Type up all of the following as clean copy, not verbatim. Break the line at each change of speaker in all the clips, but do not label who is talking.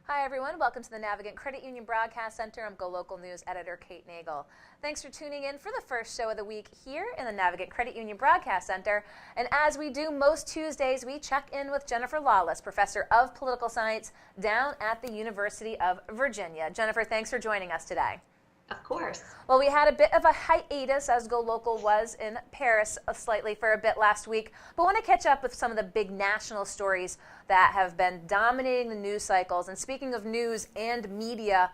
Hi everyone, welcome to the Navigant Credit Union Broadcast Center. I'm GoLocal News Editor Kate Nagel. Thanks for tuning in for the first show of the week here in the Navigant Credit Union Broadcast Center. And as we do most Tuesdays, we check in with Jennifer Lawless, Professor of Political Science down at the University of Virginia. Jennifer, thanks for joining us today.
Of course.
Well, we had a bit of a hiatus as GoLocal was in Paris slightly for a bit last week, but want to catch up with some of the big national stories that have been dominating the news cycles. And speaking of news and media,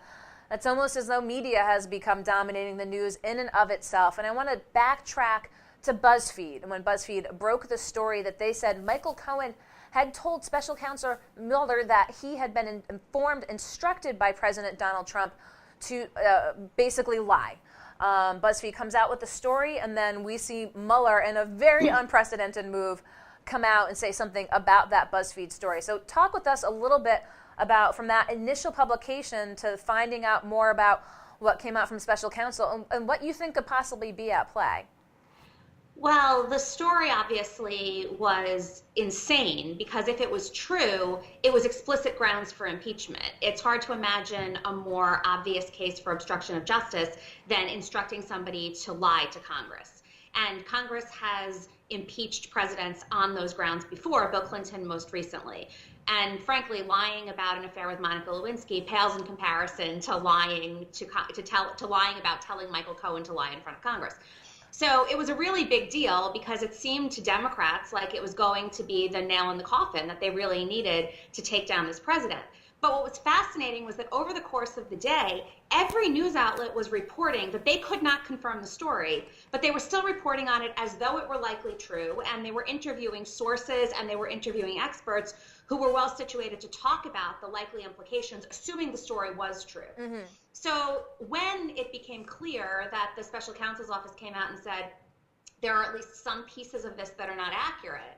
it's almost as though media has become dominating the news in and of itself. And I want to backtrack to BuzzFeed, and when BuzzFeed broke the story that they said Michael Cohen had told Special Counsel Mueller that he had been instructed by President Donald Trump to basically lie. BuzzFeed comes out with the story, and then we see Mueller, in a very unprecedented move, come out and say something about that BuzzFeed story. So talk with us a little bit about from that initial publication to finding out more about what came out from Special Counsel and what you think could possibly be at play.
Well, the story obviously was insane because if it was true, it was explicit grounds for impeachment. It's hard to imagine a more obvious case for obstruction of justice than instructing somebody to lie to Congress. And Congress has impeached presidents on those grounds before, Bill Clinton most recently. And frankly, lying about an affair with Monica Lewinsky pales in comparison to lying about telling Michael Cohen to lie in front of Congress. So it was a really big deal because it seemed to Democrats like it was going to be the nail in the coffin that they really needed to take down this president. But what was fascinating was that over the course of the day, every news outlet was reporting that they could not confirm the story, but they were still reporting on it as though it were likely true, and they were interviewing sources and they were interviewing experts who were well situated to talk about the likely implications, assuming the story was true. Mm-hmm. So when it became clear that the special counsel's office came out and said, there are at least some pieces of this that are not accurate,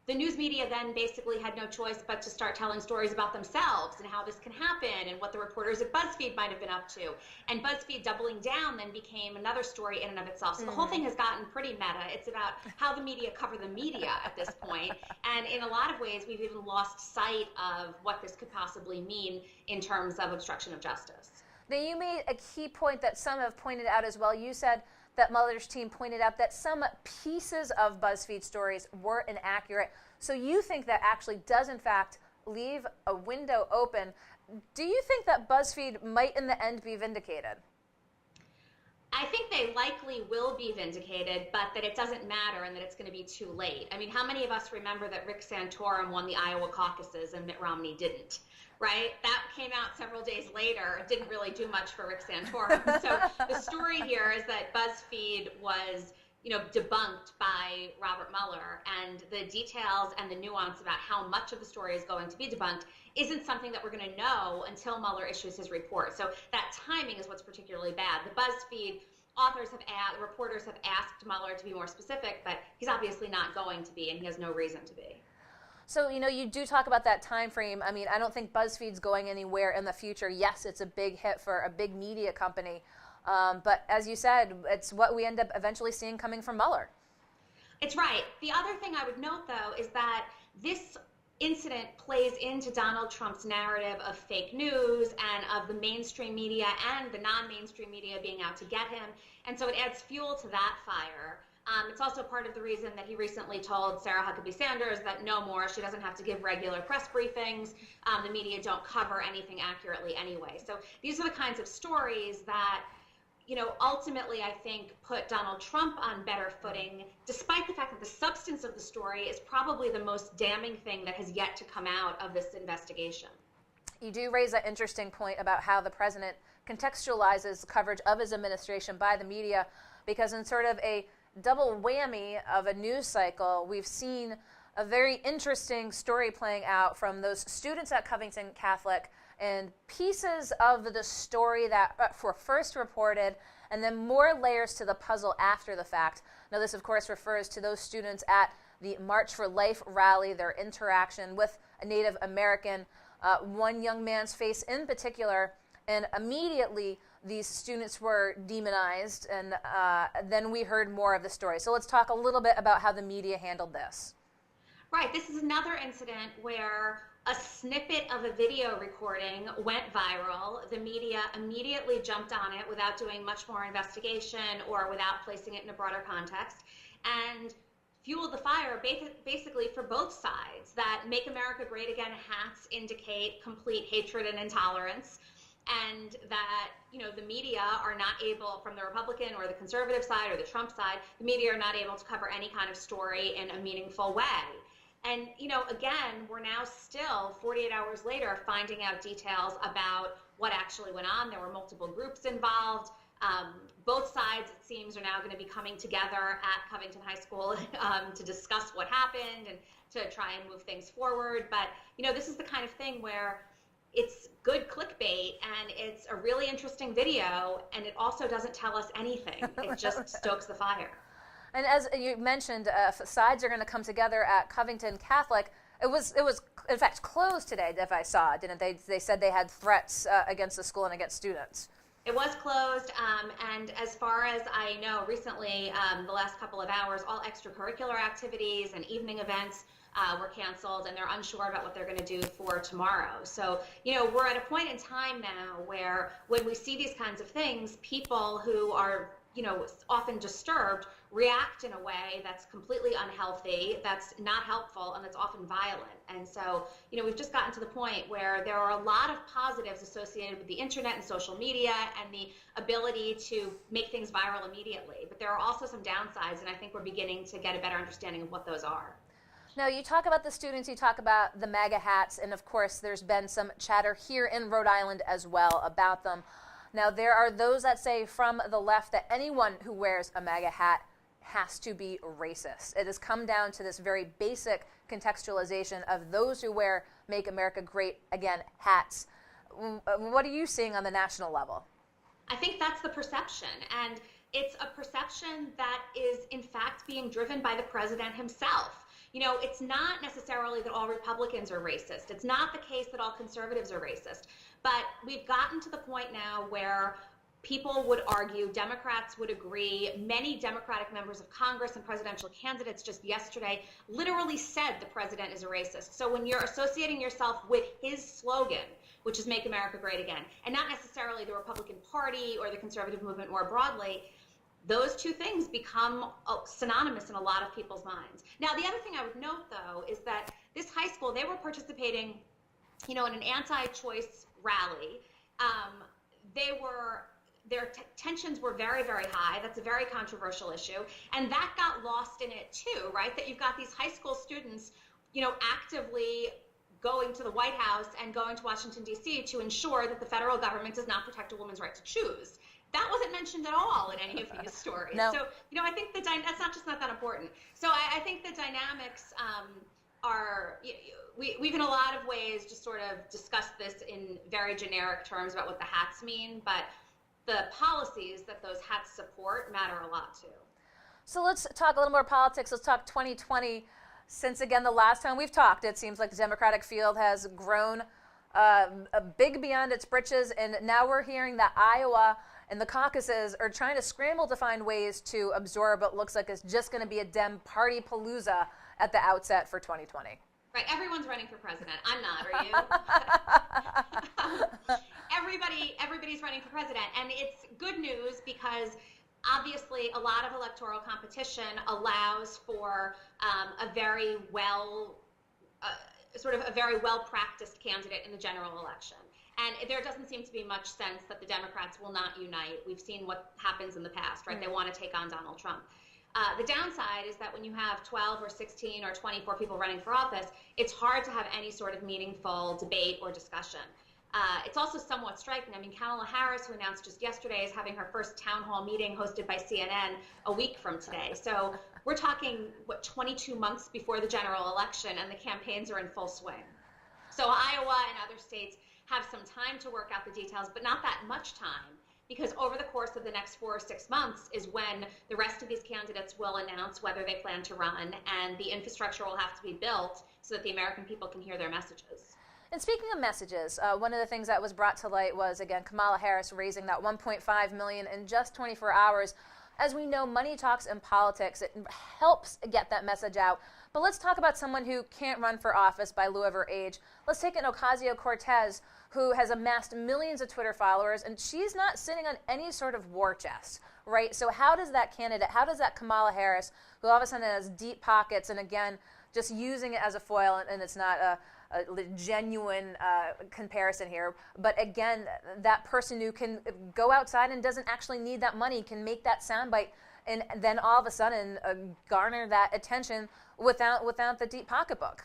the news media then basically had no choice but to start telling stories about themselves and how this can happen and what the reporters at BuzzFeed might have been up to. And BuzzFeed doubling down then became another story in and of itself. So the whole thing has gotten pretty meta. It's about how the media cover the media at this point. And in a lot of ways, we've even lost sight of what this could possibly mean in terms of obstruction of justice.
Now, you made a key point that some have pointed out as well. You said that Mueller's team pointed out that some pieces of BuzzFeed stories were inaccurate. So you think that actually does, in fact, leave a window open. Do you think that BuzzFeed might, in the end, be vindicated?
I think they likely will be vindicated, but that it doesn't matter and that it's going to be too late. I mean, how many of us remember that Rick Santorum won the Iowa caucuses and Mitt Romney didn't? Right? That came out several days later. It didn't really do much for Rick Santorum. So the story here is that BuzzFeed was, debunked by Robert Mueller, and the details and the nuance about how much of the story is going to be debunked isn't something that we're going to know until Mueller issues his report. So that timing is what's particularly bad. The BuzzFeed reporters have asked Mueller to be more specific, but he's obviously not going to be, and he has no reason to be.
So, you do talk about that time frame. I mean, I don't think BuzzFeed's going anywhere in the future. Yes, it's a big hit for a big media company. But as you said, it's what we end up eventually seeing coming from Mueller.
It's right. The other thing I would note, though, is that this incident plays into Donald Trump's narrative of fake news and of the mainstream media and the non-mainstream media being out to get him. And so it adds fuel to that fire. It's also part of the reason that he recently told Sarah Huckabee Sanders that no more, she doesn't have to give regular press briefings. The media don't cover anything accurately anyway. So these are the kinds of stories that, ultimately I think put Donald Trump on better footing, despite the fact that the substance of the story is probably the most damning thing that has yet to come out of this investigation.
You do raise an interesting point about how the president contextualizes coverage of his administration by the media, because in sort of a double whammy of a news cycle, we've seen a very interesting story playing out from those students at Covington Catholic and pieces of the story that were first reported and then more layers to the puzzle after the fact. Now, this, of course, refers to those students at the March for Life rally, their interaction with a Native American, one young man's face in particular, and immediately these students were demonized, and then we heard more of the story. So let's talk a little bit about how the media handled this.
Right. This is another incident where a snippet of a video recording went viral. The media immediately jumped on it without doing much more investigation or without placing it in a broader context, and fueled the fire basically for both sides. That Make America Great Again hats indicate complete hatred and intolerance, and that, you know, the media are not able, from the Republican or the conservative side or the Trump side, the media are not able to cover any kind of story in a meaningful way. And, you know, again, we're now still 48 hours later finding out details about what actually went on. There were multiple groups involved. Both sides, it seems, are now going to be coming together at Covington High School to discuss what happened and to try and move things forward. But, you know, this is the kind of thing where it's good clickbait and it's a really interesting video, and it also doesn't tell us anything. It just stokes the fire.
And as you mentioned, sides are going to come together at Covington Catholic. It was in fact closed today, if I saw, didn't they? They said they had threats against the school and against students.
It was closed, and as far as I know, recently, the last couple of hours, all extracurricular activities and evening events were canceled, and they're unsure about what they're going to do for tomorrow. So, you know, we're at a point in time now where when we see these kinds of things, people who are, you know, often disturbed react in a way that's completely unhealthy, that's not helpful, and that's often violent. And so, you know, we've just gotten to the point where there are a lot of positives associated with the internet and social media and the ability to make things viral immediately. But there are also some downsides, and I think we're beginning to get a better understanding of what those are.
Now, you talk about the students, you talk about the MAGA hats, and of course there's been some chatter here in Rhode Island as well about them. Now, there are those that say from the left that anyone who wears a MAGA hat has to be racist. It has come down to this very basic contextualization of those who wear Make America Great Again hats. What are you seeing on the national level?
I think that's the perception, and it's a perception that is in fact being driven by the president himself. You know, it's not necessarily that all Republicans are racist. It's not the case that all conservatives are racist. But we've gotten to the point now where people would argue, Democrats would agree, many Democratic members of Congress and presidential candidates just yesterday literally said the president is a racist. So when you're associating yourself with his slogan, which is Make America Great Again, and not necessarily the Republican Party or the conservative movement more broadly, those two things become synonymous in a lot of people's minds. Now, the other thing I would note, though, is that this high school, they were participating, you know, in an anti-choice rally. Their tensions were very, very high. That's a very controversial issue. And that got lost in it, too, right? That you've got these high school students, you know, actively going to the White House and going to Washington, D.C. to ensure that the federal government does not protect a woman's right to choose. That wasn't mentioned at all in any of these stories.
No.
So, you know, I think that's not that important. So I think the dynamics are, we've in a lot of ways just sort of discussed this in very generic terms about what the hats mean, but the policies that those hats support matter a lot too. So
let's talk a little more politics. Let's talk 2020. Since, again, the last time we've talked, it seems like the Democratic field has grown big beyond its britches, and now we're hearing that Iowa and the caucuses are trying to scramble to find ways to absorb what looks like it's just going to be a Dem party palooza at the outset for 2020.
Right, everyone's running for president. I'm not, are you? Everybody's running for president, and it's good news because obviously a lot of electoral competition allows for a very well practiced candidate in the general election. And there doesn't seem to be much sense that the Democrats will not unite. We've seen what happens in the past, right? They want to take on Donald Trump. The downside is that when you have 12 or 16 or 24 people running for office, it's hard to have any sort of meaningful debate or discussion. It's also somewhat striking. I mean, Kamala Harris, who announced just yesterday, is having her first town hall meeting hosted by CNN a week from today. So we're talking, 22 months before the general election, and the campaigns are in full swing. So Iowa and other states have some time to work out the details, but not that much time, because over the course of the next 4 or 6 months is when the rest of these candidates will announce whether they plan to run, and the infrastructure will have to be built so that the American people can hear their messages.
And speaking of messages, one of the things that was brought to light was, again, Kamala Harris raising that $1.5 million in just 24 hours. As we know, money talks in politics. It helps get that message out. But let's talk about someone who can't run for office by lieu of her age. Let's take an Ocasio-Cortez who has amassed millions of Twitter followers, and she's not sitting on any sort of war chest, right? So how does that candidate, how does that Kamala Harris, who all of a sudden has deep pockets, and again, just using it as a foil, and it's not a genuine comparison here, but again, that person who can go outside and doesn't actually need that money can make that soundbite, and then all of a sudden garner that attention without the deep pocketbook.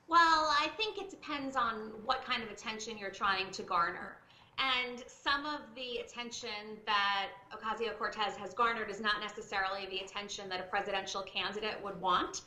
Well, I think it depends on what kind of attention you're trying to garner. And some of the attention that Ocasio-Cortez has garnered is not necessarily the attention that a presidential candidate would want,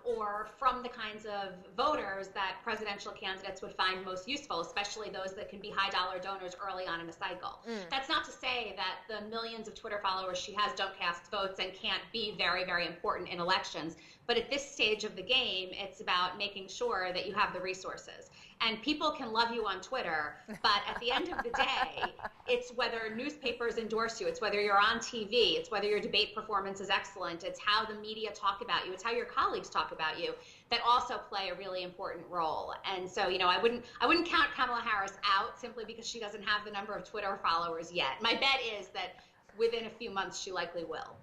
or from the kinds of voters that presidential candidates would find most useful, especially those that can be high-dollar donors early on in a cycle. That's not to say that the millions of Twitter followers she has don't cast votes and can't be very, very important in elections. But at this stage of the game, it's about making sure that you have the resources. And people can love you on Twitter, but at the end of the day, it's whether newspapers endorse you, it's whether you're on TV, it's whether your debate performance is excellent, it's how the media talk about you, it's how your colleagues talk about you that also play a really important role. And so, I wouldn't count Kamala Harris out simply because she doesn't have the number of Twitter followers yet. My bet is that within a few months, she likely will.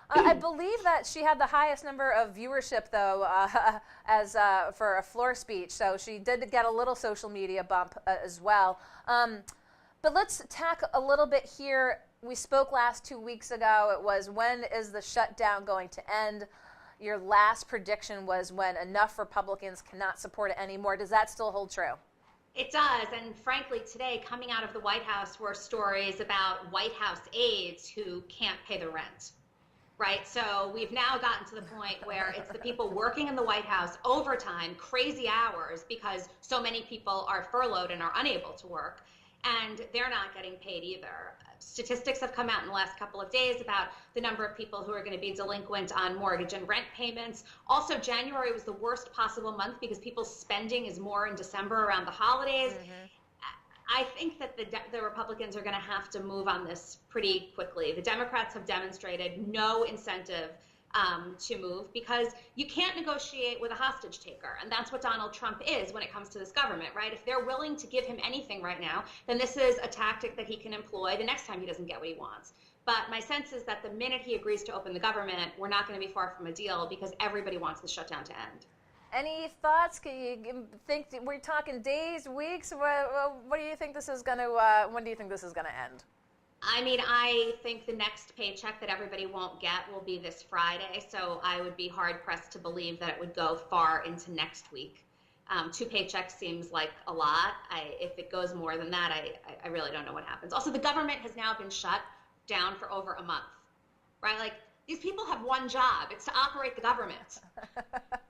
I believe that she had the highest number of viewership, though, for a floor speech. So she did get a little social media bump as well. But let's tack a little bit here. We spoke last 2 weeks ago. It was, when is the shutdown going to end? Your last prediction was when enough Republicans cannot support it anymore. Does that still hold true?
It does, and frankly, today, coming out of the White House were stories about White House aides who can't pay the rent. Right, so we've now gotten to the point where it's the people working in the White House overtime, crazy hours, because so many people are furloughed and are unable to work, and they're not getting paid either. Statistics have come out in the last couple of days about the number of people who are going to be delinquent on mortgage and rent payments. Also, January was the worst possible month because people's spending is more in December around the holidays. I think that the Republicans are going to have to move on this pretty quickly. The Democrats have demonstrated no incentive to move because you can't negotiate with a hostage taker. And that's what Donald Trump is when it comes to this government, right? If they're willing to give him anything right now, then this is a tactic that he can employ the next time he doesn't get what he wants. But my sense is that the minute he agrees to open the government, we're not going to be far from a deal because everybody wants the shutdown to end.
Any thoughts? Can you think we're talking days, weeks? What do you think this is going to? When do you think this is going to end?
I mean, I think the next paycheck that everybody won't get will be this Friday. So I would be hard pressed to believe that it would go far into next week. 2 paychecks seems like a lot. If it goes more than that, I really don't know what happens. Also, the government has now been shut down for over a month, right? Like, these people have one job. It's to operate the government.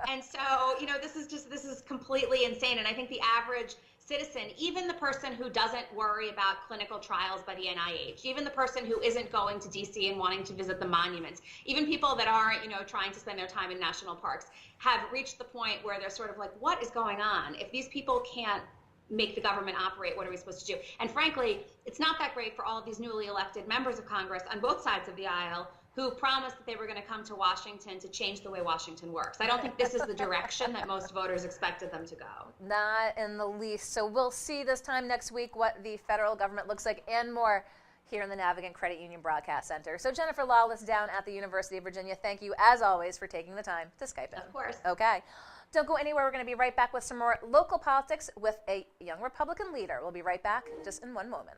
And so, this is completely insane. And I think the average citizen, even the person who doesn't worry about clinical trials by the NIH, even the person who isn't going to DC and wanting to visit the monuments, even people that aren't, trying to spend their time in national parks, have reached the point where they're sort of like, what is going on? If these people can't make the government operate, what are we supposed to do? And frankly, it's not that great for all of these newly elected members of Congress on both sides of the aisle who promised that they were going to come to Washington to change the way Washington works. I don't think this is the direction that most voters expected them to go.
Not in the least. So we'll see this time next week what the federal government looks like and more here in the Navigant Credit Union Broadcast Center. So Jennifer Lawless down at the University of Virginia, thank you as always for taking the time to Skype in.
Of course.
Okay. Don't go anywhere. We're going to be right back with some more local politics with a young Republican leader. We'll be right back just in one moment.